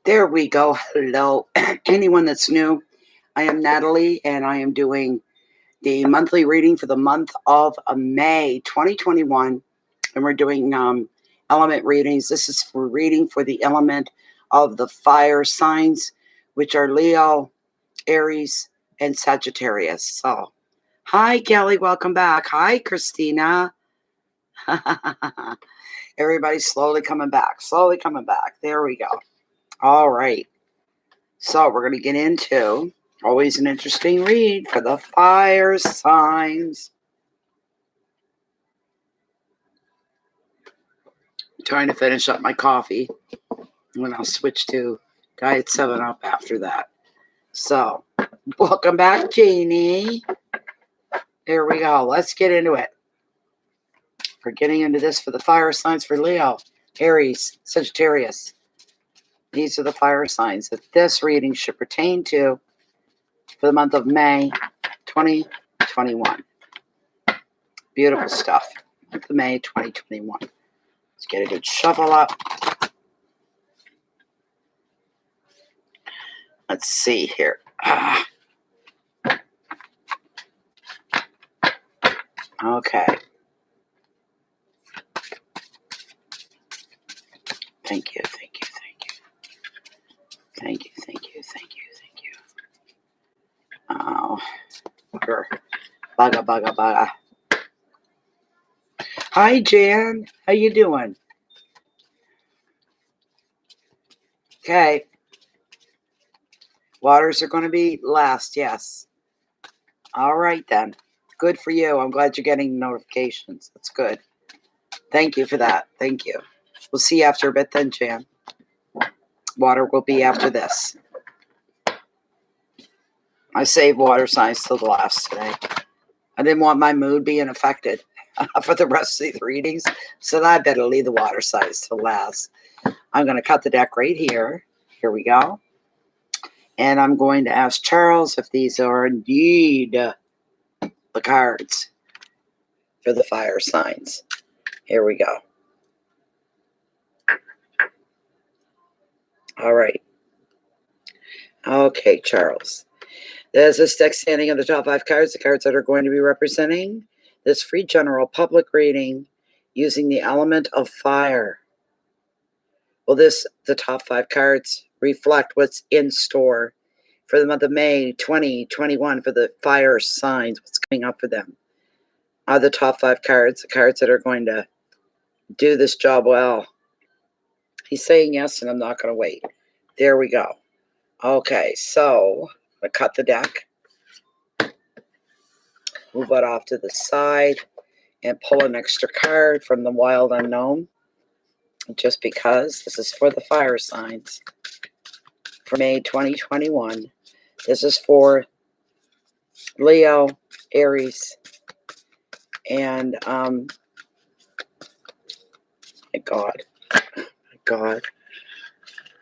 There we go. Hello. Anyone that's new, I am Natalie, and I am doing the monthly reading for the month of May 2021. And we're doing element readings. This is for reading for the element of the fire signs, which are Leo, Aries, and Sagittarius. So, hi, Kelly. Welcome back. Hi, Christina. Everybody's slowly coming back. Slowly coming back. There we go. All right. So we're going to get into always an interesting read for the fire signs. I'm trying to finish up my coffee, and I'll switch to Diet 7-Up after that. So, welcome back, Jeannie. Here we go. Let's get into it. We're getting into this for the fire signs for Leo, Aries, Sagittarius. These are the fire signs that this reading should pertain to for the month of May 2021. Beautiful stuff. Month of May 2021. Let's get a good shuffle up. Let's see here. Okay. Thank you, thank you, thank you. Thank you, thank you, thank you, thank you. Oh, sure. Baga. Hi, Jan. How you doing? Okay. Waters are going to be last, yes. All right, then. Good for you. I'm glad you're getting notifications. That's good. Thank you for that. Thank you. We'll see you after a bit then, Jan. Water will be after this. I saved water signs till the last today. I didn't want my mood being affected for the rest of the readings, so I better leave the water signs till last. I'm going to cut the deck right here. Here we go. And I'm going to ask Charles if these are indeed the cards for the fire signs. Here we go. All right. Okay, Charles. There's this deck standing on the top 5 cards, the cards that are going to be representing this free general public reading using the element of fire. Well, the top 5 cards reflect what's in store for the month of May 2021 for the fire signs, what's coming up for them. Are the top 5 cards, the cards that are going to do this job well. He's saying yes, and I'm not going to wait. There we go. Okay, so I'm going to cut the deck, move it off to the side, and pull an extra card from the Wild Unknown, just because this is for the fire signs for May 2021. This is for Leo, Aries, and my God,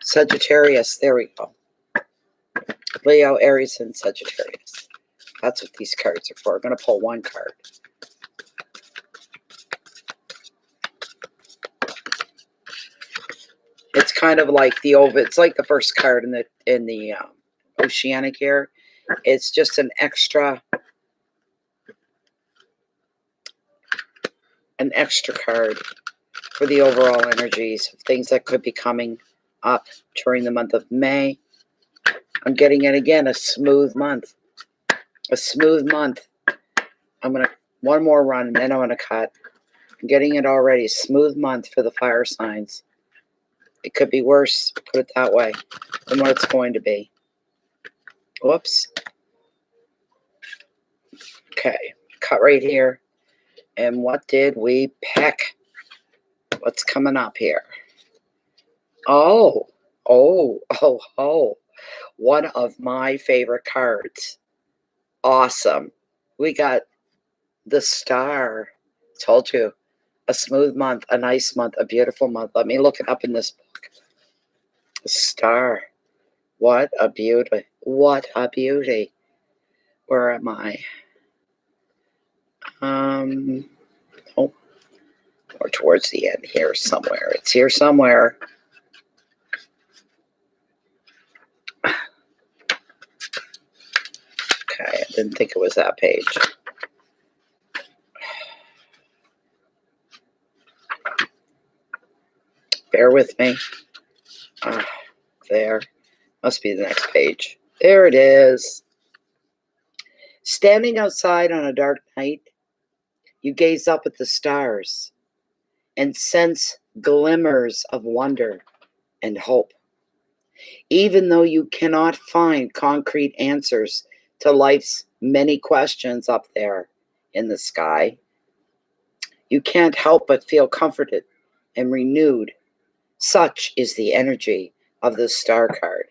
Sagittarius. There we go. Leo, Aries, and Sagittarius. That's what these cards are for. I'm going to pull one card. It's kind of like the oval. It's like the first card in the Oceanic here. It's just an extra card for the overall energies of things that could be coming up during the month of May. I'm getting it again, a smooth month. A smooth month. I'm going to, one more run, and then I'm going to cut. I'm getting it already, a smooth month for the fire signs. It could be worse, put it that way, than what it's going to be. Whoops. Okay, cut right here. And what did we pick? What's coming up here? Oh. One of my favorite cards. Awesome. We got the Star. Told you. A smooth month, a nice month, a beautiful month. Let me look it up in this book. The Star. What a beauty. What a beauty. Where am I? Oh, or towards the end here somewhere. It's here somewhere. didn't think it was that page. Bear with me. There. Must be the next page. There it is. Standing outside on a dark night, you gaze up at the stars and sense glimmers of wonder and hope. Even though you cannot find concrete answers to life's many questions up there in the sky, you can't help but feel comforted and renewed. Such is the energy of the star card.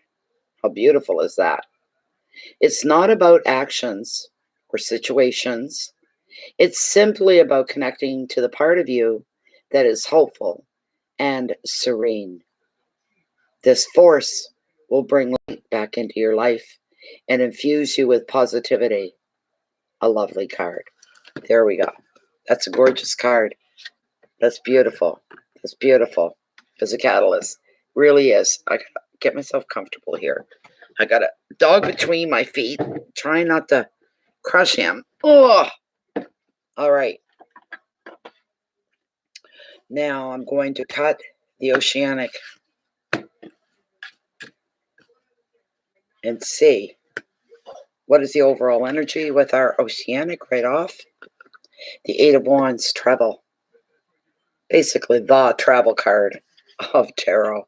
How beautiful is that? It's not about actions or situations. It's simply about connecting to the part of you that is hopeful and serene. This force will bring light back into your life and infuse you with positivity. A lovely card. There we go. That's a gorgeous card. That's beautiful. That's beautiful. As a catalyst. Really is. I gotta get myself comfortable here. I got a dog between my feet. Trying not to crush him. Oh! All right. Now I'm going to cut the oceanic and see what is the overall energy with our oceanic right off. The Eight of Wands, travel. Basically the travel card of tarot.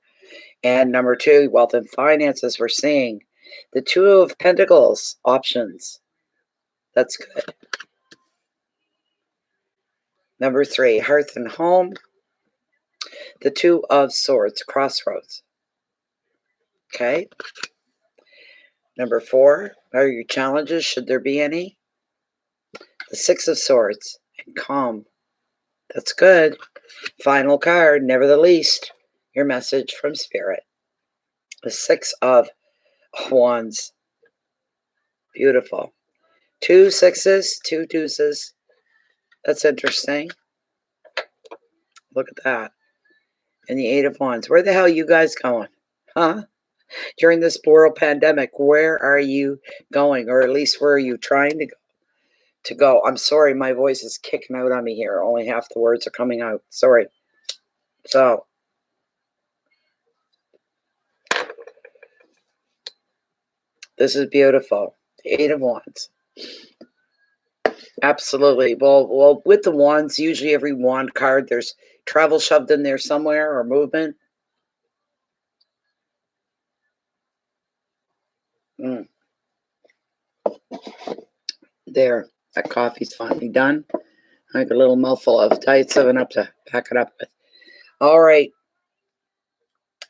And number 2, wealth and finances. We're seeing the Two of Pentacles, options. That's good. Number 3, hearth and home. The Two of Swords, crossroads. Okay. Number 4, are your challenges, should there be any? The Six of Swords, and calm. That's good. Final card, never the least, your message from Spirit. The Six of Wands. Beautiful. 2 sixes, 2 deuces. That's interesting. Look at that. And the Eight of Wands. Where the hell are you guys going? Huh? During this world pandemic, where are you going? Or at least where are you trying to go? I'm sorry, my voice is kicking out on me here. Only half the words are coming out. Sorry. So, this is beautiful. The Eight of Wands. Absolutely. Well, with the wands, usually every wand card, there's travel shoved in there somewhere or movement. There. That coffee's finally done. I got a little mouthful of Diet 7-Up to pack it up with. All right.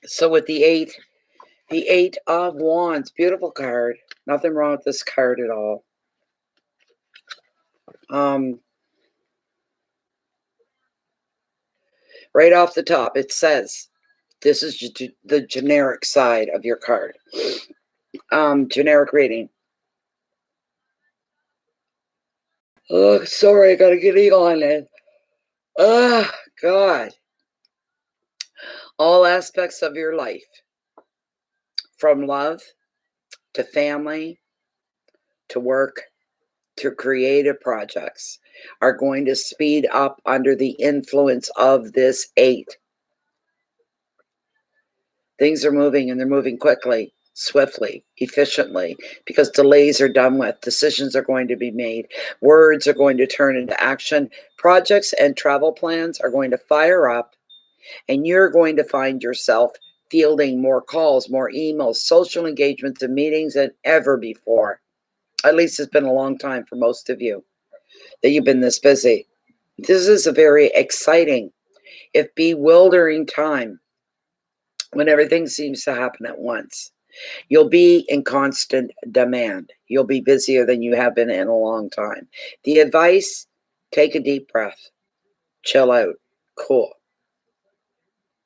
So with the Eight of Wands, beautiful card. Nothing wrong with this card at all. Right off the top, it says, this is the generic side of your card. Generic reading. Oh, sorry, I gotta get on it. Oh, God. All aspects of your life, from love to family to work to creative projects, are going to speed up under the influence of this 8. Things are moving, and they're moving quickly, swiftly, efficiently, because delays are done with. Decisions are going to be made. Words are going to turn into action. Projects and travel plans are going to fire up, and you're going to find yourself fielding more calls, more emails, social engagements, and meetings than ever before. At least it's been a long time for most of you that you've been this busy. This is a very exciting, if bewildering time when everything seems to happen at once. You'll be in constant demand. You'll be busier than you have been in a long time. The advice, take a deep breath. Chill out. Cool.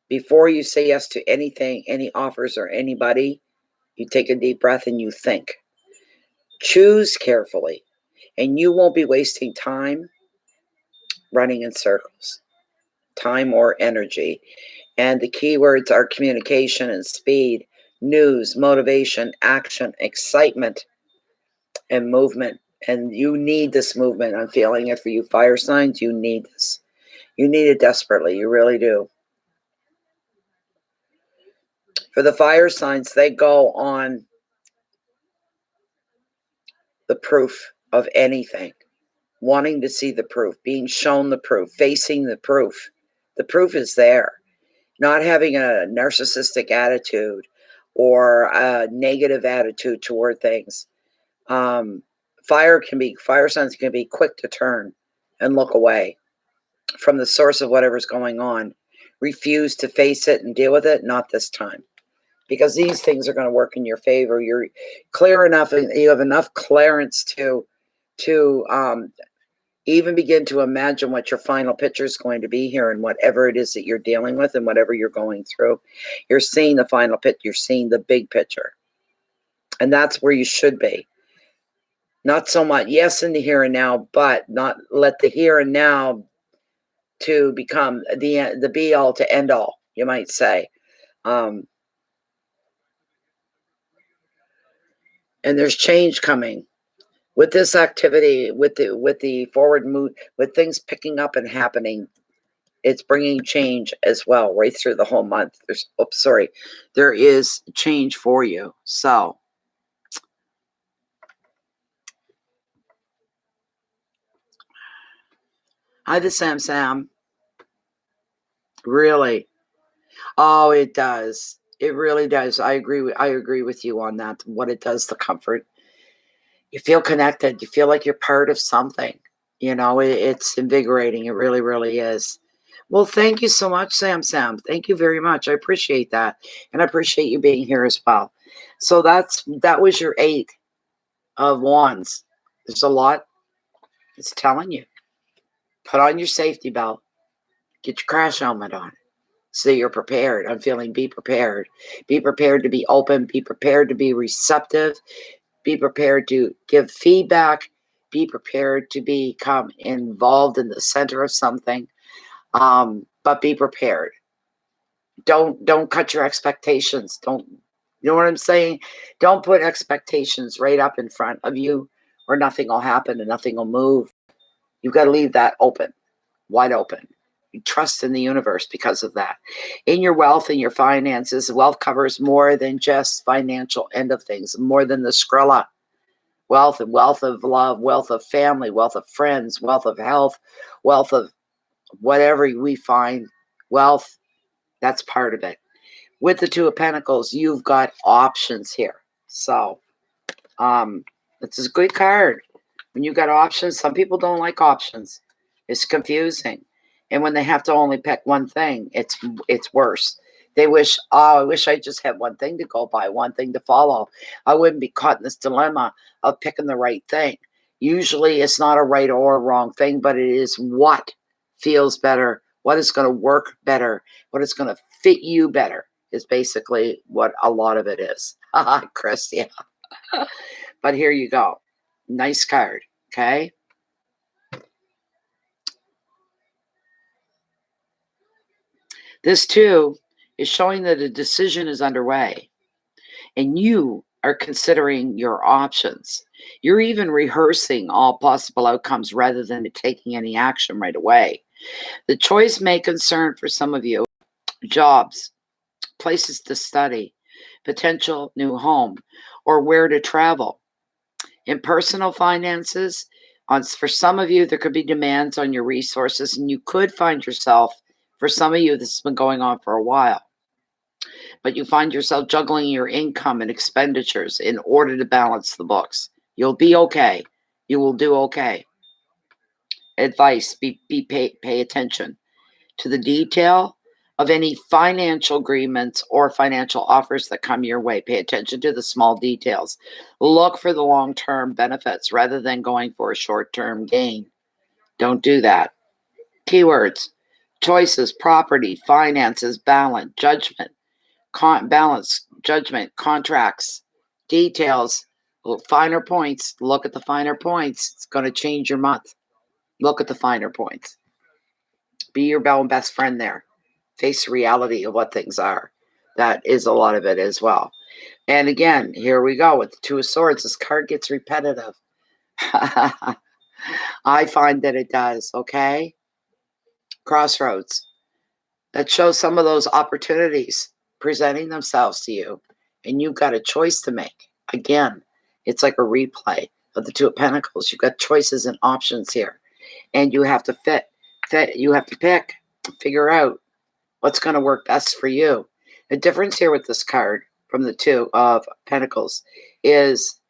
Before you say yes to anything, any offers or anybody, you take a deep breath and you think. Choose carefully, and you won't be wasting time running in circles, time or energy. And the keywords are communication and speed, news, motivation, action, excitement, and movement. And you need this movement. I'm feeling it for you fire signs. You need this. You need it desperately. You really do. For the fire signs, they go on the proof of anything, wanting to see the proof, being shown the proof, facing the proof. The proof is there. Not having a narcissistic attitude or a negative attitude toward things. Fire signs can be quick to turn and look away from the source of whatever's going on. Refuse to face it and deal with it. Not this time, because these things are going to work in your favor. You're clear enough, and you have enough clearance to even begin to imagine what your final picture is going to be here, and whatever it is that you're dealing with and whatever you're going through. You're seeing the final picture. You're seeing the big picture, and that's where you should be. Not so much, yes, in the here and now, but not let the here and now to become the be all to end all, you might say. And there's change coming with this activity, with the forward move, with things picking up and happening. It's bringing change as well, right through the whole month. There is change for you. So hi to Sam. Really? Oh, it does. It really does. I agree with you on that. What it does, the comfort. You feel connected. You feel like you're part of something. It's invigorating. It really, really is. Well, thank you so much, Sam. Thank you very much. I appreciate that. And I appreciate you being here as well. So that was your 8 of Wands. There's a lot. It's telling you. Put on your safety belt. Get your crash helmet on so you're prepared. I'm feeling be prepared. Be prepared to be open. Be prepared to be receptive. Be prepared to give feedback. Be prepared to become involved in the center of something. But be prepared. Don't cut your expectations. You know what I'm saying? Don't put expectations right up in front of you, or nothing will happen and nothing will move. You've got to leave that open, wide open. You trust in the universe because of that. In your wealth and your finances, wealth covers more than just financial end of things, more than the Skrilla. Wealth and wealth of love, wealth of family, wealth of friends, wealth of health, wealth of whatever we find. Wealth, that's part of it. With the 2 of Pentacles, you've got options here. So, it's a good card. When you got options, some people don't like options. It's confusing. And when they have to only pick one thing, it's worse. They wish, I wish I just had one thing to go by, one thing to follow. I wouldn't be caught in this dilemma of picking the right thing. Usually it's not a right or a wrong thing, but it is what feels better, what is going to work better, what is going to fit you better is basically what a lot of it is. Chris, yeah. But here you go. Nice card, okay? This too is showing that a decision is underway and you are considering your options. You're even rehearsing all possible outcomes rather than taking any action right away. The choice may concern for some of you jobs, places to study, potential new home, or where to travel. In personal finances, for some of you, there could be demands on your resources, and you could find yourself, for some of you, this has been going on for a while, but you find yourself juggling your income and expenditures in order to balance the books. You'll be okay. You will do okay. Advice, pay attention to the detail of any financial agreements or financial offers that come your way. Pay attention to the small details. Look for the long-term benefits rather than going for a short-term gain. Don't do that. Keywords: choices, property, finances, balance, judgment, contracts, details, finer points. Look at the finer points. It's going to change your month. Look at the finer points. Be your best friend there. Face the reality of what things are. That is a lot of it as well. And again, here we go with the 2 of Swords. This card gets repetitive. I find that it does, okay? Crossroads. That shows some of those opportunities presenting themselves to you, and you've got a choice to make. Again, it's like a replay of the Two of Pentacles. You've got choices and options here, and you have to you have to pick, figure out what's going to work best for you. The difference here with this card from the Two of Pentacles is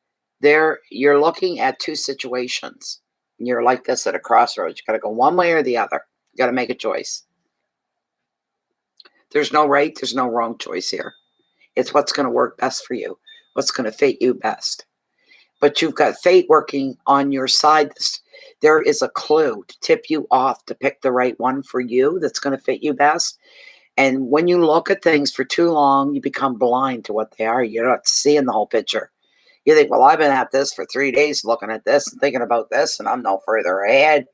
you're looking at two situations. You're like this at a crossroads. You got to go one way or the other. You got to make a choice. There's no right, there's no wrong choice here. It's what's going to work best for you, what's going to fit you best. But you've got fate working on your side. There is a clue to tip you off to pick the right one for you that's going to fit you best. And when you look at things for too long, you become blind to what they are. You're not seeing the whole picture. You think, well, I've been at this for 3 days looking at this and thinking about this, and I'm no further ahead.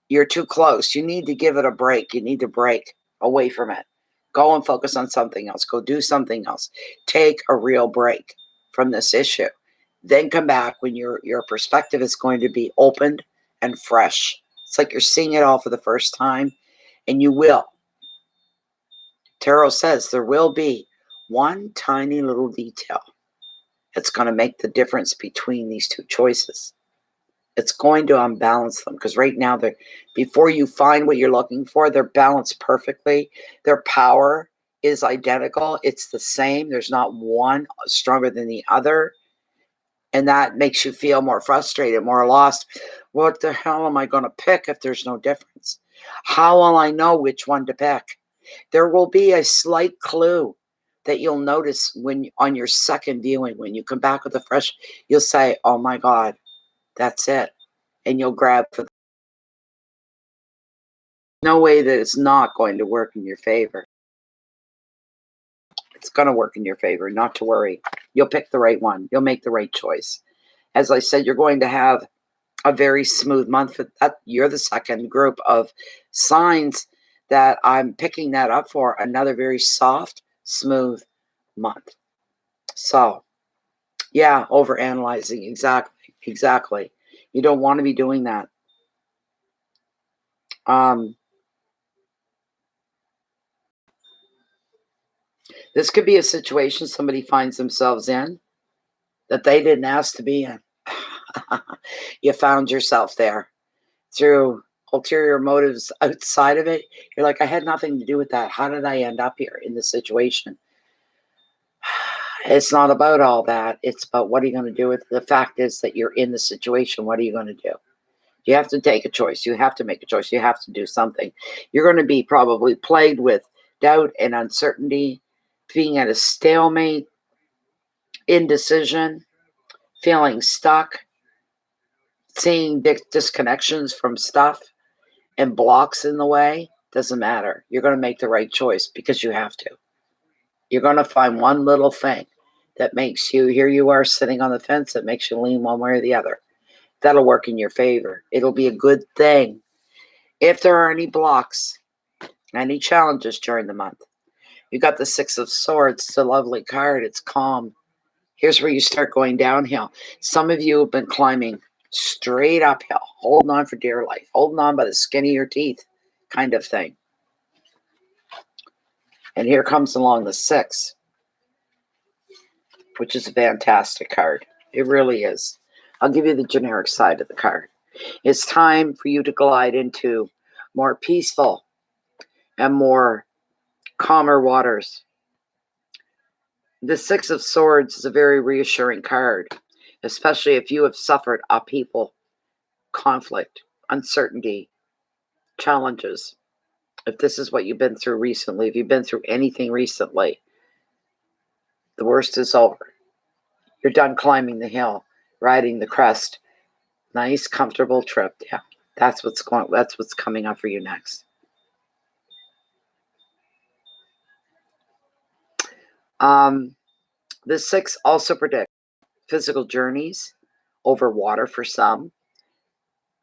You're too close. You need to give it a break. You need to break away from it. Go and focus on something else. Go do something else. Take a real break from this issue. Then come back when your perspective is going to be opened and fresh. It's like you're seeing it all for the first time, and you will. Tarot says there will be one tiny little detail that's going to make the difference between these two choices. It's going to unbalance them, because right now, before you find what you're looking for, they're balanced perfectly. Their power is identical. It's the same. There's not one stronger than the other. And that makes you feel more frustrated, more lost. What the hell am I going to pick if there's no difference? How will I know which one to pick? There will be a slight clue that you'll notice when on your second viewing, when you come back with a fresh, you'll say, oh my God, that's it. And you'll grab for no way that it's not going to work in your favor. It's going to work in your favor, not to worry. You'll pick the right one. You'll make the right choice. As I said, you're going to have a very smooth month. You're the second group of signs that I'm picking that up for. Another very soft, smooth month. So, yeah, overanalyzing. Exactly. You don't want to be doing that. This could be a situation somebody finds themselves in that they didn't ask to be in. You found yourself there through ulterior motives outside of it. You're like, I had nothing to do with that. How did I end up here in this situation? It's not about all that. It's about what are you going to do with it? The fact is that you're in the situation. What are you going to do? You have to take a choice. You have to make a choice. You have to do something. You're going to be probably plagued with doubt and uncertainty, being at a stalemate, indecision, feeling stuck, seeing disconnections from stuff and blocks in the way. Doesn't matter. You're going to make the right choice because you have to. You're going to find one little thing that makes you, here you are sitting on the fence, that makes you lean one way or the other. That'll work in your favor. It'll be a good thing. If there are any blocks, any challenges during the month, you got the Six of Swords. It's a lovely card. It's calm. Here's where you start going downhill. Some of you have been climbing straight uphill, holding on for dear life, holding on by the skin of your teeth kind of thing. And here comes along the Six, which is a fantastic card. It really is. I'll give you the generic side of the card. It's time for you to glide into more peaceful and more calmer waters. The Six of Swords is a very reassuring card, especially if you have suffered upheaval, conflict, uncertainty, challenges. If this is what you've been through recently, if you've been through anything recently, the worst is over. You're done climbing the hill, riding the crest. Nice, comfortable trip. Yeah, that's what's coming up for you next. The Six also predicts physical journeys over water for some.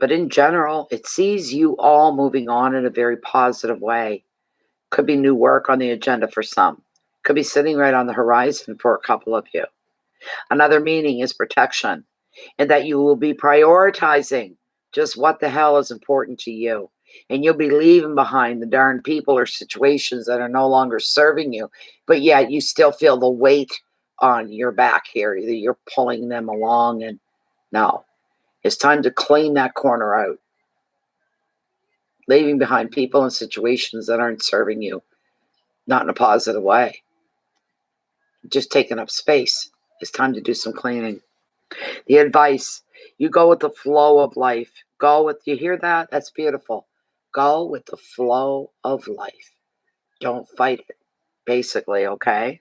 But in general, it sees you all moving on in a very positive way. Could be new work on the agenda for some. Could be sitting right on the horizon for a couple of you. Another meaning is protection. and that you will be prioritizing just what the hell is important to you. And you'll be leaving behind the darn people or situations that are no longer serving you, but yet you still feel the weight on your back here, that you're pulling them along. And no, it's time to clean that corner out, leaving behind people and situations that aren't serving you, not in a positive way, just taking up space. It's time to do some cleaning. The advice, you go with the flow of life. You hear that? That's beautiful. Go with the flow of life. Don't fight it, basically, okay?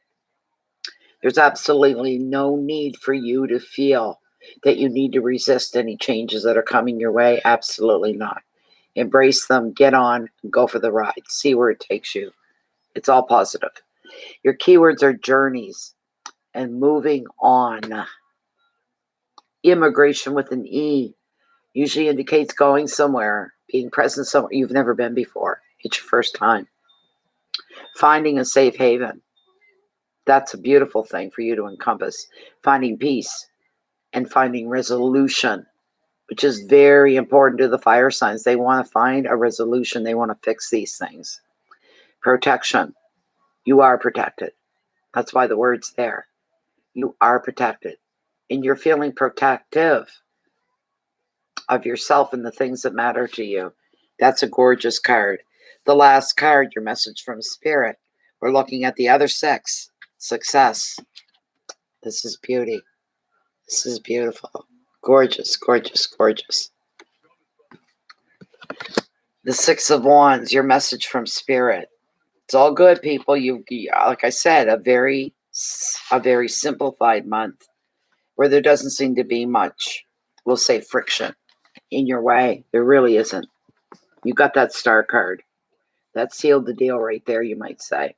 There's absolutely no need for you to feel that you need to resist any changes that are coming your way. Absolutely not. Embrace them, get on, go for the ride. See where it takes you. It's all positive. Your keywords are journeys and moving on. Immigration with an E usually indicates going somewhere, being present somewhere you've never been before. It's your first time. Finding a safe haven. That's a beautiful thing for you to encompass. Finding peace and finding resolution, which is very important to the fire signs. They want to find a resolution. They want to fix these things. Protection. You are protected. That's why the word's there. You are protected. And you're feeling protective of yourself and the things that matter to you. That's a gorgeous card. The last card, your message from Spirit. We're looking at the other six. Success. This is beauty. This is beautiful. Gorgeous, gorgeous, gorgeous. The Six of Wands, your message from Spirit. It's all good, people. You, like I said, a very simplified month where there doesn't seem to be much, we'll say, friction in your way. There really isn't. You got that star card. That sealed the deal right there, you might say.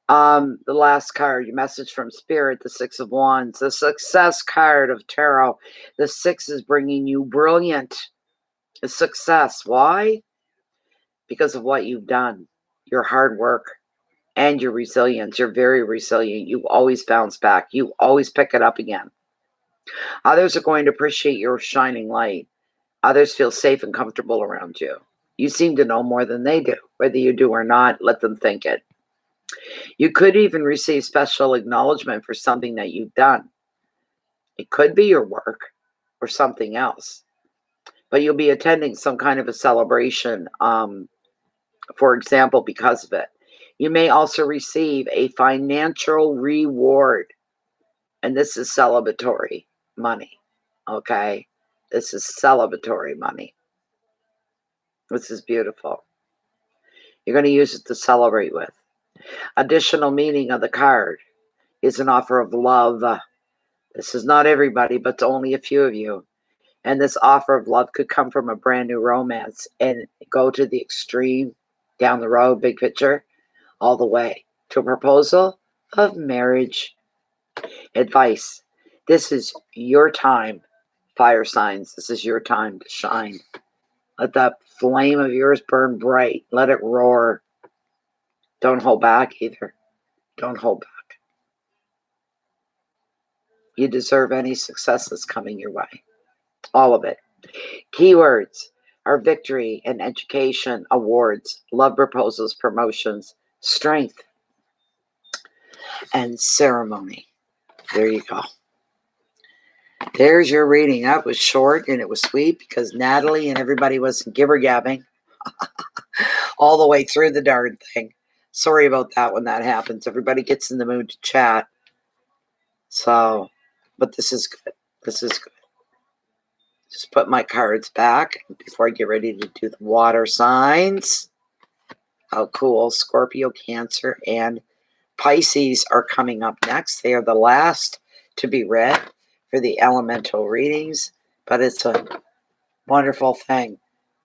The last card, your message from Spirit, the Six of Wands, the success card of tarot. The six is bringing you brilliant success. Why? Because of what you've done, your hard work, and your resilience. You're very resilient. You always bounce back. You always pick it up again. Others are going to appreciate your shining light. Others feel safe and comfortable around you. You seem to know more than they do. Whether you do or not, let them think it. You could even receive special acknowledgement for something that you've done. It could be your work or something else. But you'll be attending some kind of a celebration, for example, because of it. You may also receive a financial reward. And this is celebratory money. Okay? This is celebratory money. This is beautiful. You're going to use it to celebrate with. Additional meaning of the card is an offer of love. This is not everybody, but it's only a few of you. And this offer of love could come from a brand new romance and go to the extreme, down the road, big picture, all the way to a proposal of marriage. Advice. This is your time, fire signs. This is your time to shine. Let that flame of yours burn bright. Let it roar. Don't hold back either. Don't hold back. You deserve any success that's coming your way. All of it. Keywords are victory and education, awards, love proposals, promotions, strength, and ceremony. There you go. There's your reading. That was short and it was sweet because Natalie and everybody wasn't gibber-gabbing all the way through the darn thing. Sorry about that when that happens. Everybody gets in the mood to chat. So, but this is good. This is good. Just put my cards back before I get ready to do the water signs. How cool. Scorpio, Cancer, and Pisces are coming up next. They are the last to be read for the elemental readings, but it's a wonderful thing.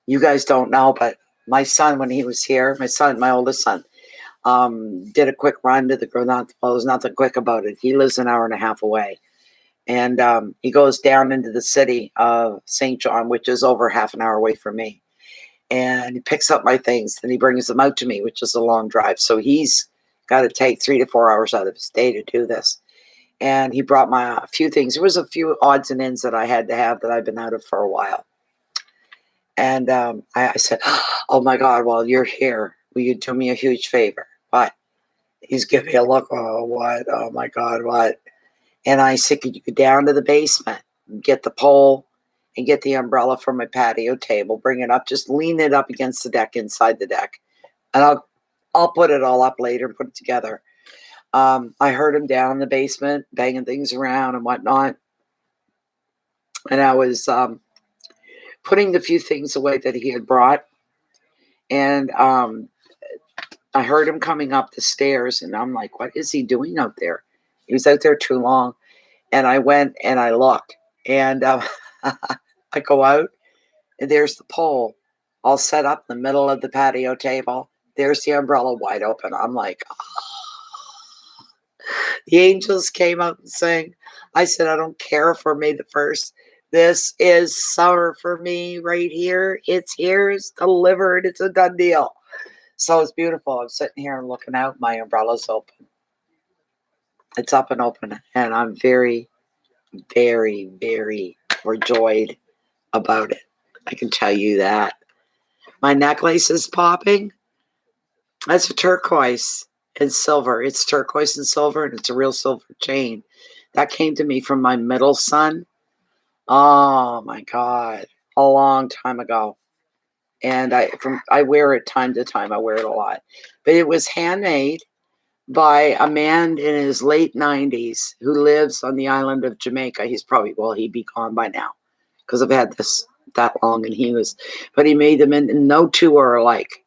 You guys don't know, but my son, when he was here, my oldest son, did a quick run to the ground. Well, there's nothing quick about it. He lives an hour and a half away. And he goes down into the city of St. John, which is over half an hour away from me. And he picks up my things and he brings them out to me, which is a long drive. So he's got to take 3 to 4 hours out of his day to do this. And he brought my a few things. There was a few odds and ends that I had to have that I've been out of for a while. And I said, oh my God, while you're here, will you do me a huge favor? What? He's giving me a look. Oh, what? Oh my God, what? And I said, could you go down to the basement, get the pole, and get the umbrella from my patio table, bring it up, just lean it up against the deck, inside the deck. And I'll put it all up later and put it together. I heard him down in the basement, banging things around and whatnot. And I was putting the few things away that he had brought. And I heard him coming up the stairs, and I'm like, what is he doing out there? He was out there too long. And I went and I looked, and I go out, and there's the pole all set up in the middle of the patio table. There's the umbrella wide open. I'm like, oh. The angels came up and sang. I said, I don't care if we're May the 1st. This is summer for me right here. It's here. It's delivered. It's a done deal. So it's beautiful. I'm sitting here and looking out. My umbrella's open. It's up and open. And I'm very, very, very overjoyed about it. I can tell you that. My necklace is popping. That's a turquoise and silver. It's turquoise and silver, and it's a real silver chain. That came to me from my middle son. Oh my God. A long time ago. And I wear it time to time. I wear it a lot. But it was handmade by a man in his late 90s who lives on the island of Jamaica. He's probably, well, he'd be gone by now because I've had this that long, and but he made them, and no two are alike.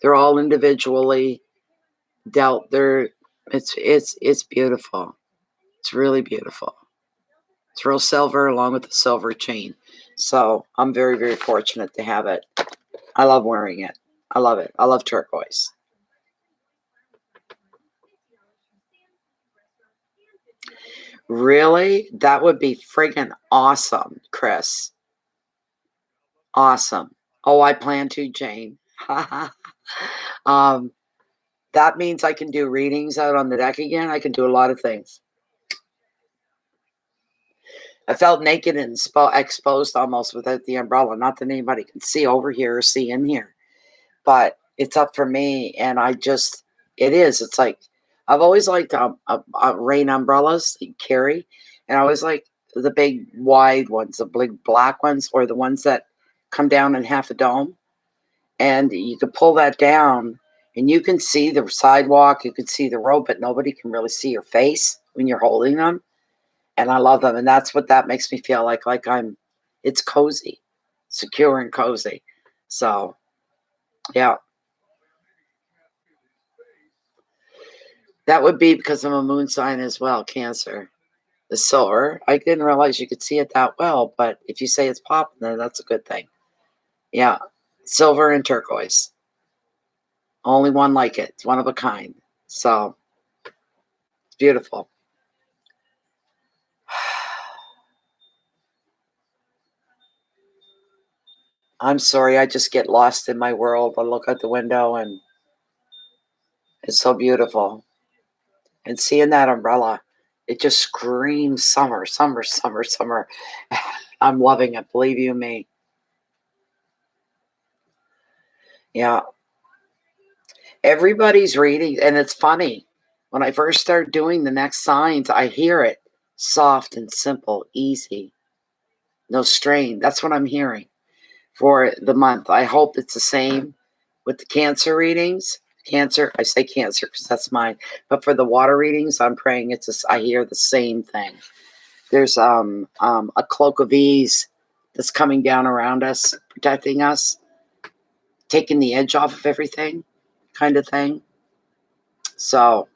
They're all individually dealt. It's beautiful. It's really beautiful. It's real silver along with the silver chain. So I'm very, very fortunate to have it. I love wearing it. I love it. I love turquoise. Really? That would be friggin' awesome, Chris. Awesome. Oh, I plan to, Jane. That means I can do readings out on the deck again. I can do a lot of things. I felt naked and exposed almost without the umbrella. Not that anybody can see over here or see in here, but it's up for me. And it is. It's like, I've always liked rain umbrellas that you carry. And I always like the big wide ones, the big black ones, or the ones that come down in half a dome. And you can pull that down and you can see the sidewalk, you can see the road, but nobody can really see your face when you're holding them. And I love them. And that's what that makes me feel like it's cozy, secure and cozy. So, yeah. That would be because I'm a moon sign as well, Cancer. The silver, I didn't realize you could see it that well, but if you say it's popping, then that's a good thing. Yeah. Silver and turquoise. Only one like it. It's one of a kind. So, it's beautiful. I'm sorry, I just get lost in my world. I look out the window and it's so beautiful. And seeing that umbrella, it just screams summer, summer, summer, summer. I'm loving it, believe you me. Yeah. Everybody's reading, and it's funny. When I first start doing the next signs, I hear it soft and simple, easy, no strain. That's what I'm hearing for the month. I hope it's the same with the Cancer readings. Cancer, I say Cancer because that's mine. But for the water readings, I'm praying I hear the same thing. There's a cloak of ease that's coming down around us, protecting us, taking the edge off of everything, kind of thing. So,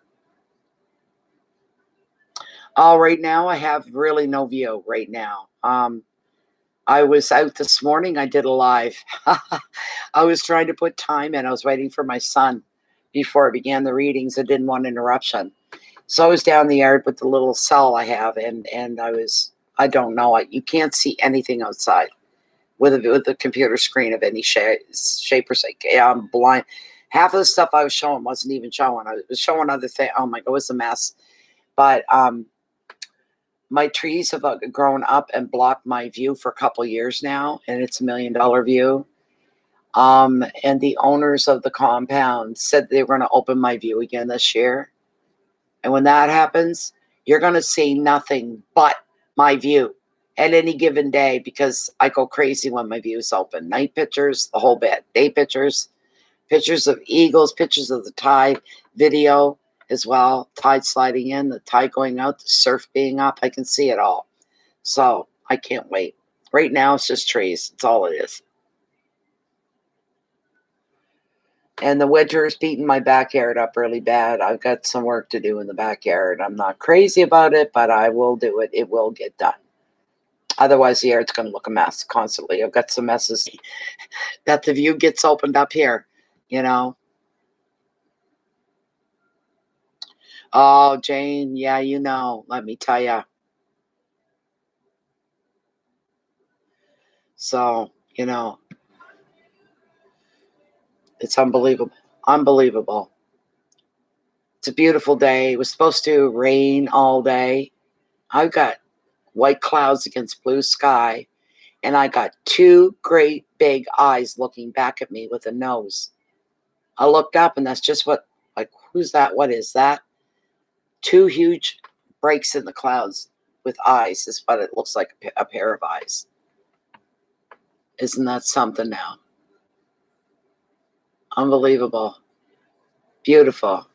right now I have really no view right now. I was out this morning. I did a live. I was trying to put time in. I was waiting for my son before I began the readings. I didn't want interruption. So I was down in the yard with the little cell I have, and I don't know. You can't see anything outside with a computer screen of any shape or size. I'm blind. Half of the stuff I was showing wasn't even showing. I was showing other things. Oh my God, it was a mess. But My trees have grown up and blocked my view for a couple years now, and it's $1 million view. And the owners of the compound said they were going to open my view again this year. And when that happens, you're going to see nothing but my view at any given day, because I go crazy when my view is open. Night pictures, the whole bit. Day pictures, pictures of eagles, pictures of the tide, video as well. Tide sliding in, the tide going out, the surf being up. I can see it all. So I can't wait. Right now, it's just trees. That's all it is. And the winter is beating my backyard up really bad. I've got some work to do in the backyard. I'm not crazy about it, but I will do it. It will get done. Otherwise, the yard's going to look a mess constantly. I've got some messes that the view gets opened up here, you know. Oh, Jane, yeah, you know, let me tell you. So, you know, it's unbelievable. Unbelievable. It's a beautiful day. It was supposed to rain all day. I've got white clouds against blue sky, and I got two great big eyes looking back at me with a nose. I looked up, and that's just what, like, who's that? What is that? Two huge breaks in the clouds with eyes is what it looks like, a pair of eyes. Isn't that something now? Unbelievable. Beautiful.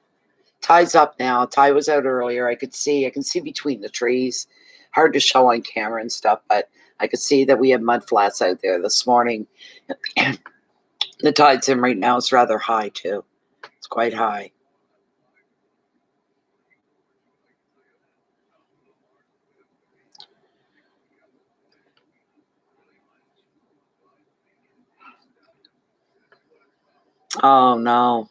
Tide's up now. Tide was out earlier. I can see between the trees. Hard to show on camera and stuff, but I could see that we had mud flats out there this morning. The tide's in right now. It's rather high too. It's quite high. Oh no.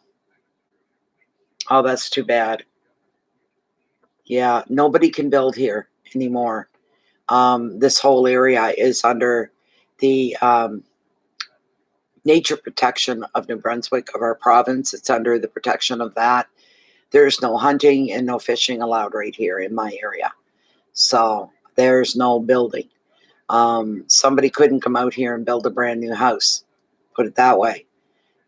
Oh, that's too bad. Yeah, nobody can build here anymore. This whole area is under the nature protection of New Brunswick, of our province. It's under the protection of that. There's no hunting and no fishing allowed right here in my area. So there's no building. Somebody couldn't come out here and build a brand new house. Put it that way.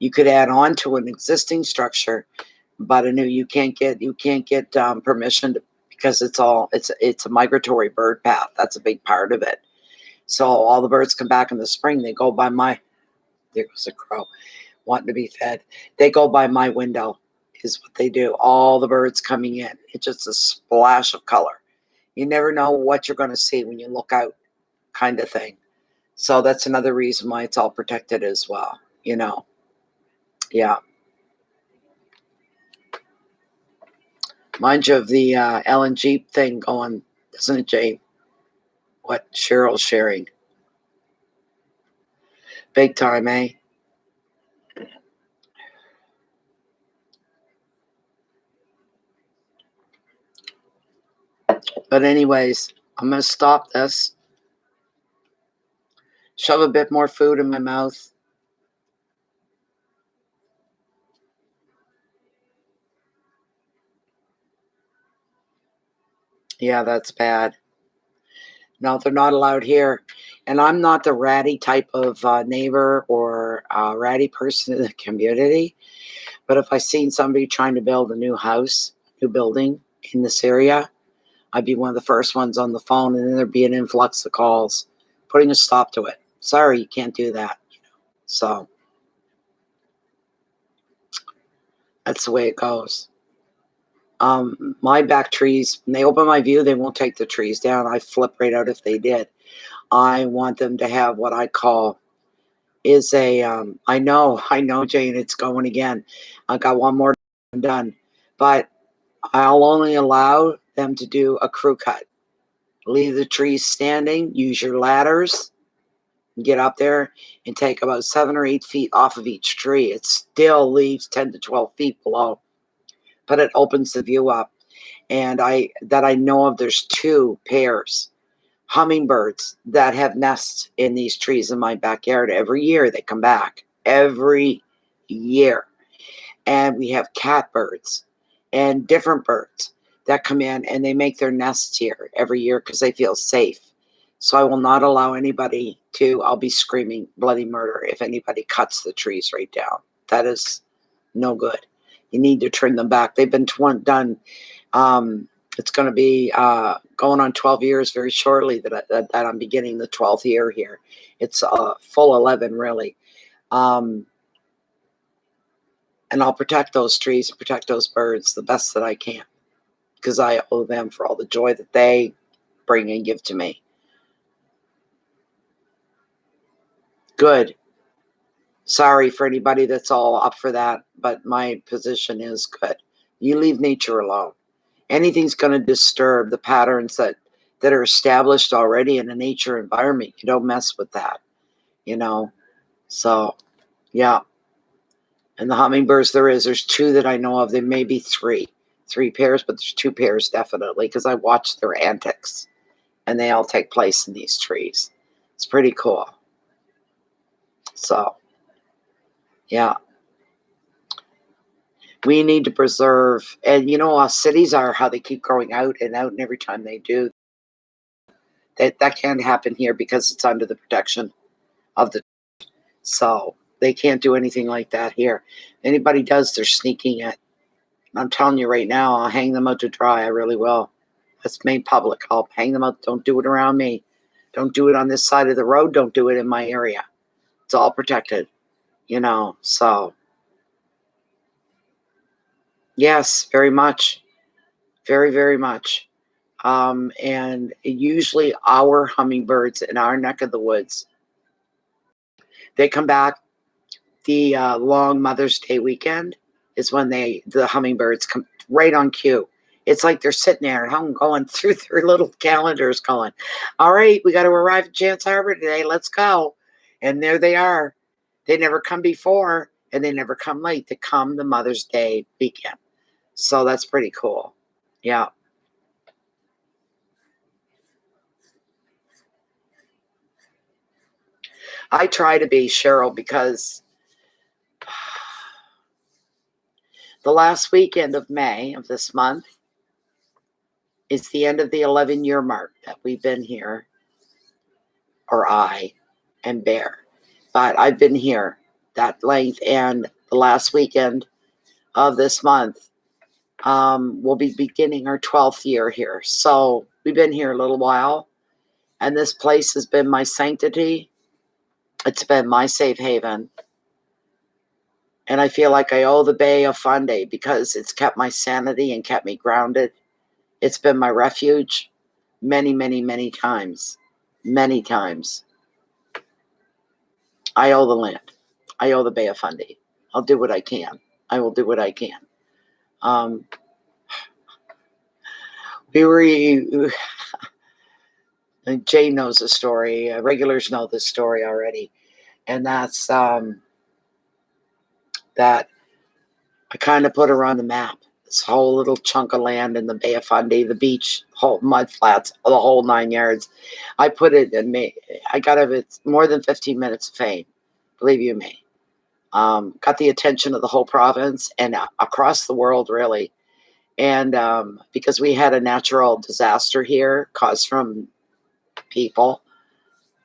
You could add on to an existing structure, but you can't get permission to, because it's a migratory bird path. That's a big part of it. So all the birds come back in the spring. They go by there goes a crow wanting to be fed. They go by my window is what they do. All the birds coming in. It's just a splash of color. You never know what you're going to see when you look out, kind of thing. So that's another reason why it's all protected as well, you know. Yeah. Mind you of the LNG thing going, isn't it, Jane? What Cheryl's sharing. Big time, eh? But anyways, I'm going to stop this. Shove a bit more food in my mouth. Yeah, that's bad. No, they're not allowed here. And I'm not the ratty type of neighbor or ratty person in the community. But if I seen somebody trying to build a new house, new building in this area, I'd be one of the first ones on the phone, and then there'd be an influx of calls, putting a stop to it. Sorry, you can't do that. So that's the way it goes. My back trees, when they open my view, they won't take the trees down. I flip right out if they did. I want them to have what I call is a, I know, Jane, it's going again. I got one more done, but I'll only allow them to do a crew cut. Leave the trees standing, use your ladders, get up there and take about 7 or 8 feet off of each tree. It still leaves 10 to 12 feet below, but it opens the view up. And I know of, there's 2 pairs hummingbirds that have nests in these trees in my backyard. Every year they come back, every year. And we have catbirds and different birds. that come in and they make their nests here every year because they feel safe. So I will not allow anybody to, I'll be screaming bloody murder if anybody cuts the trees right down. That is no good. You need to trim them back. They've been done. It's going to be going on 12 years very shortly that I'm beginning the 12th year here. It's full 11, really. And I'll protect those trees and protect those birds the best that I can, because I owe them for all the joy that they bring and give to me. Good. Sorry for anybody that's all up for that, but my position is good. You leave nature alone. Anything's going to disturb the patterns that are established already in a nature environment. You don't mess with that, you know. So, yeah. And the hummingbirds there's 2 that I know of. There may be 3 pairs, but there's 2 pairs definitely, because I watch their antics, and they all take place in these trees. It's pretty cool. So, yeah. We need to preserve, and you know how cities are, how they keep growing out and out, and every time they do, that can't happen here because it's under the protection of the, so they can't do anything like that here. Anybody does, they're sneaking it. I'm telling you right now, I'll hang them out to dry. I really will. That's made public. I'll hang them out. Don't do it around me. Don't do it on this side of the road. Don't do it in my area. It's all protected, you know. So, yes, very much. Very, very much. And usually our hummingbirds in our neck of the woods, they come back the long Mother's Day weekend is when the hummingbirds come right on cue. It's like they're sitting there at home going through their little calendars going, all right, we got to arrive at Chance Harbor today. Let's go. And there they are. They never come before, and they never come late. They come the Mother's Day weekend. So that's pretty cool. Yeah. I try to be, Cheryl, because the last weekend of May of this month is the end of the 11-year mark that we've been here, or I and Bear. But I've been here that length, and the last weekend of this month we'll be beginning our 12th year here. So we've been here a little while, and this place has been my sanctity. It's been my safe haven. And I feel like I owe the Bay of Fundy because it's kept my sanity and kept me grounded. It's been my refuge many, many, many times. Many times. I owe the land. I owe the Bay of Fundy. I'll do what I can. I will do what I can. Jane knows the story. Regulars know this story already. And that's that I kind of put her on the map. This whole little chunk of land in the Bay of Fundy, the beach, whole mud flats, the whole 9 yards. I put it in me. I got it more than 15 minutes of fame, believe you me. Got the attention of the whole province and across the world, really. And because we had a natural disaster here caused from people,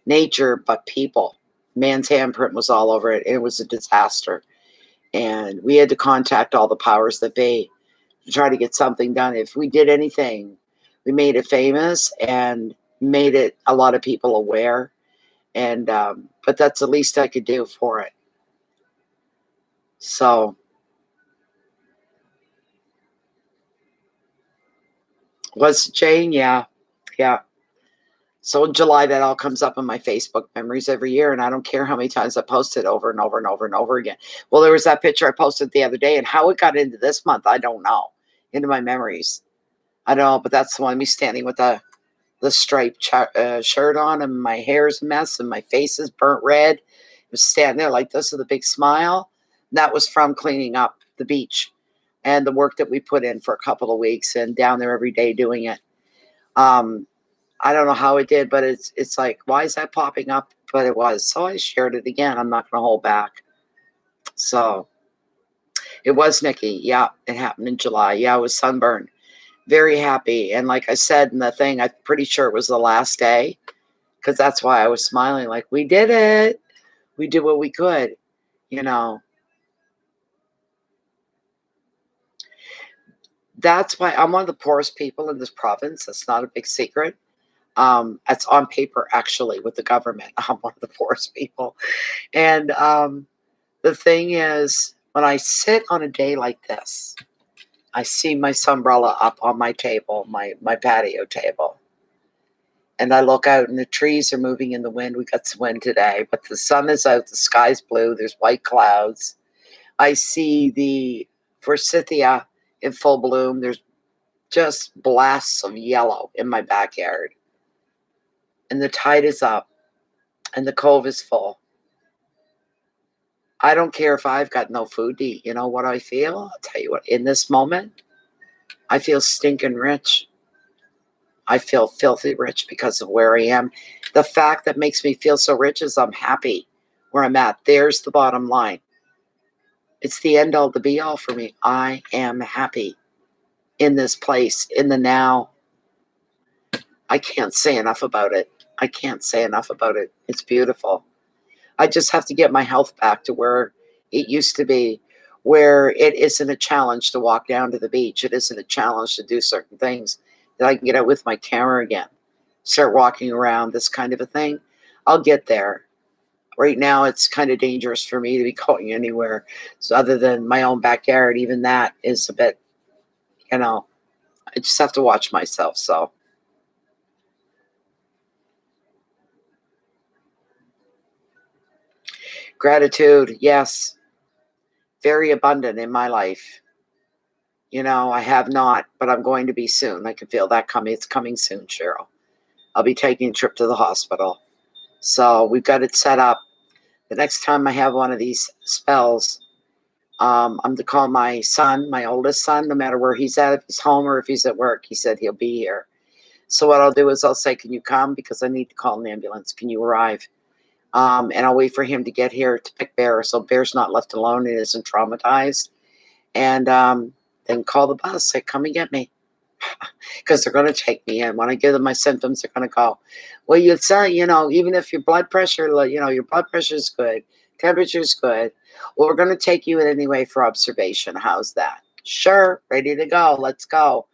nature, but people. Man's handprint was all over it. It was a disaster. And we had to contact all the powers that be to try to get something done. If we did anything, we made it famous and made it a lot of people aware. And but that's the least I could do for it. So was Jane? Yeah. So in July, that all comes up in my Facebook memories every year, and I don't care how many times I post it over and over and over and over again. Well, there was that picture I posted the other day, and how it got into this month, I don't know, into my memories. I don't know, but that's the one, me standing with the striped shirt on, and my hair's a mess, and my face is burnt red. I was standing there like this with a big smile. And that was from cleaning up the beach and the work that we put in for a couple of weeks, and down there every day doing it. I don't know how it did, but it's like, why is that popping up? But it was. So I shared it again. I'm not going to hold back. So it was Nikki. Yeah, it happened in July. Yeah, I was sunburned. Very happy. And like I said in the thing, I'm pretty sure it was the last day, because that's why I was smiling, like, we did it. We did what we could, you know. That's why I'm one of the poorest people in this province. That's not a big secret. It's on paper, actually, with the government. I'm one of the poorest people. And the thing is, when I sit on a day like this, I see my sunbrella up on my table, my patio table. And I look out and the trees are moving in the wind. We got some wind today, but the sun is out, the sky's blue, there's white clouds. I see the forsythia in full bloom. There's just blasts of yellow in my backyard. And the tide is up and the cove is full. I don't care if I've got no food to eat. You know what I feel? I'll tell you what, in this moment, I feel stinking rich. I feel filthy rich because of where I am. The fact that makes me feel so rich is I'm happy where I'm at. There's the bottom line. It's the end all, the be all for me. I am happy in this place, in the now. I can't say enough about it. I can't say enough about it. It's beautiful. I just have to get my health back to where it used to be, where it isn't a challenge to walk down to the beach. It isn't a challenge to do certain things, that I can get out with my camera again, start walking around, this kind of a thing. I'll get there. Right now, it's kind of dangerous for me to be going anywhere. So other than my own backyard, even that is a bit, you know, I just have to watch myself. So gratitude, yes, very abundant in my life. You know, I have not, but I'm going to be soon. I can feel that coming. It's coming soon, Cheryl. I'll be taking a trip to the hospital. So we've got it set up. The next time I have one of these spells, I'm to call my son, my oldest son, no matter where he's at, if he's home or if he's at work. He said he'll be here. So what I'll do is I'll say, can you come? Because I need to call an ambulance. Can you arrive? And I'll wait for him to get here to pick Bear, so Bear's not left alone and isn't traumatized. And then call the bus, say, come and get me. Because they're going to take me in. When I give them my symptoms, they're going to go, well, you'd say, you know, even if your blood pressure, you know, your blood pressure is good, temperature is good, well, we're going to take you in anyway for observation. How's that? Sure, ready to go. Let's go.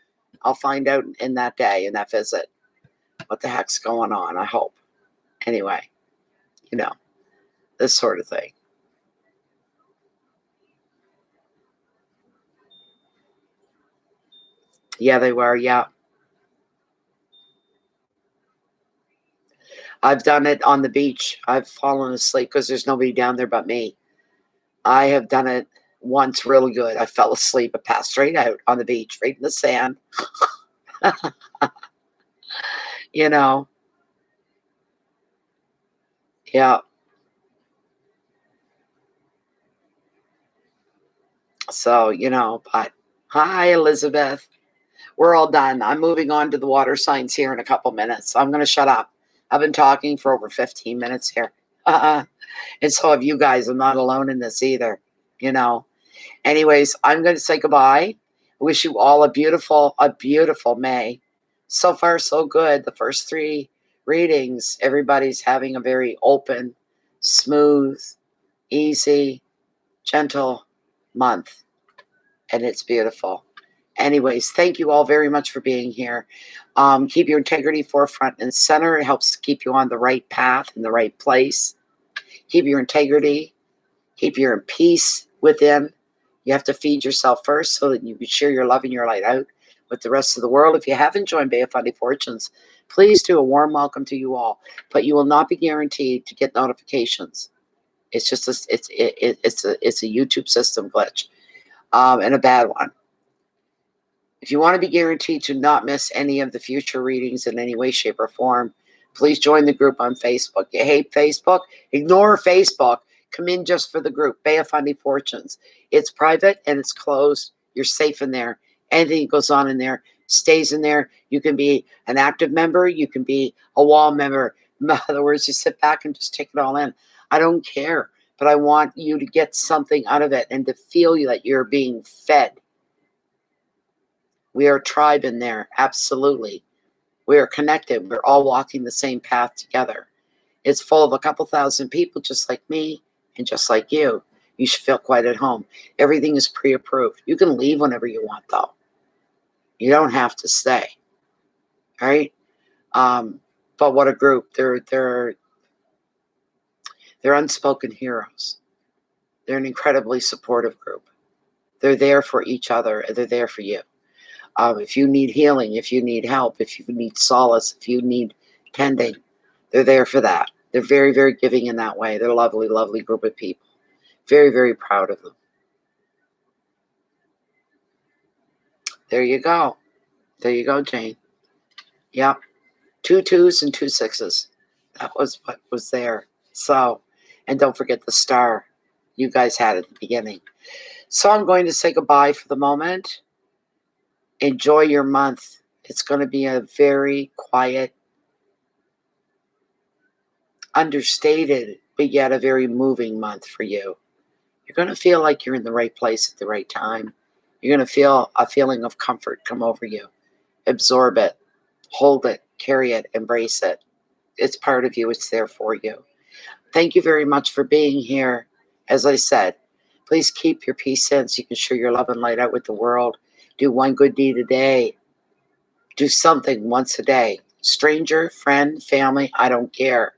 I'll find out in that day, in that visit, what the heck's going on, I hope. Anyway, you know, this sort of thing. Yeah, they were. Yeah. I've done it on the beach. I've fallen asleep because there's nobody down there but me. I have done it once really good. I fell asleep. I passed straight out on the beach, right in the sand. You know, yeah. So, you know, but hi, Elizabeth. We're all done. I'm moving on to the water signs here in a couple minutes. I'm going to shut up. I've been talking for over 15 minutes here. And so have you guys. I'm not alone in this either, you know. Anyways, I'm going to say goodbye. Wish you all a beautiful May. So far, so good. The first 3 readings, everybody's having a very open, smooth, easy, gentle month. And it's beautiful. Anyways, thank you all very much for being here. Keep your integrity forefront and center. It helps keep you on the right path in the right place. Keep your integrity. Keep your peace within. You have to feed yourself first so that you can share your love and your light out with the rest of the world. If you haven't joined Bay of Fundy Fortunes, please do. A warm welcome to you all. But you will not be guaranteed to get notifications. It's just it's a YouTube system glitch, and a bad one. If you want to be guaranteed to not miss any of the future readings in any way, shape, or form, please join the group on Facebook. You hate Facebook? Ignore Facebook. Come in just for the group, Bay of Fundy Fortunes. It's private and it's closed. You're safe in there. Anything that goes on in there stays in there. You can be an active member. You can be a wall member. In other words, you sit back and just take it all in. I don't care, but I want you to get something out of it and to feel that you're being fed. We are a tribe in there. Absolutely. We are connected. We're all walking the same path together. It's full of a couple thousand people just like me and just like you. You should feel quite at home. Everything is pre-approved. You can leave whenever you want, though. You don't have to stay. All right? But what a group. They're unspoken heroes. They're an incredibly supportive group. They're there for each other, and they're there for you. If you need healing, if you need help, if you need solace, if you need tending, they're there for that. They're very, very giving in that way. They're a lovely, lovely group of people. Very, very proud of them. There you go. There you go, Jane. Yep. 2 2s and 2 6s. That was what was there. So, and don't forget the star you guys had at the beginning. So I'm going to say goodbye for the moment. Enjoy your month. It's going to be a very quiet, understated, but yet a very moving month for you. You're going to feel like you're in the right place at the right time. You're going to feel a feeling of comfort come over you. Absorb it, hold it, carry it, embrace it. It's part of you. It's there for you. Thank you very much for being here. As I said, please keep your peace in so you can share your love and light out with the world. Do one good deed a day. Do something once a day. Stranger, friend, family, I don't care.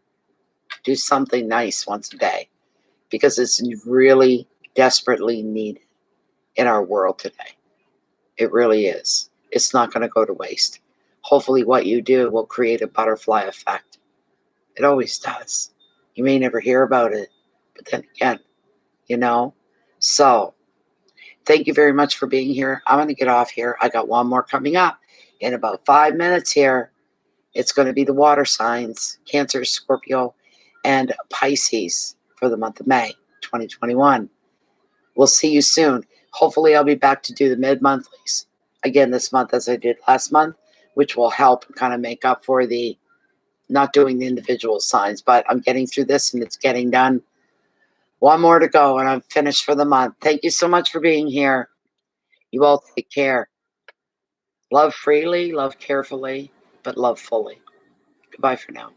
Do something nice once a day because it's really desperately needed in our world today. It really is. It's not going to go to waste. Hopefully what you do will create a butterfly effect. It always does. You may never hear about it, but then again, you know. So thank you very much for being here. I'm going to get off here. I got one more coming up in about 5 minutes here. It's going to be the water signs, Cancer, Scorpio, and Pisces for the month of May 2021. We'll see you soon. Hopefully I'll be back to do the mid-monthlies again this month as I did last month, which will help kind of make up for the not doing the individual signs. But I'm getting through this and it's getting done. One more to go and I'm finished for the month. Thank you so much for being here. You all take care. Love freely, love carefully, but love fully. Goodbye for now.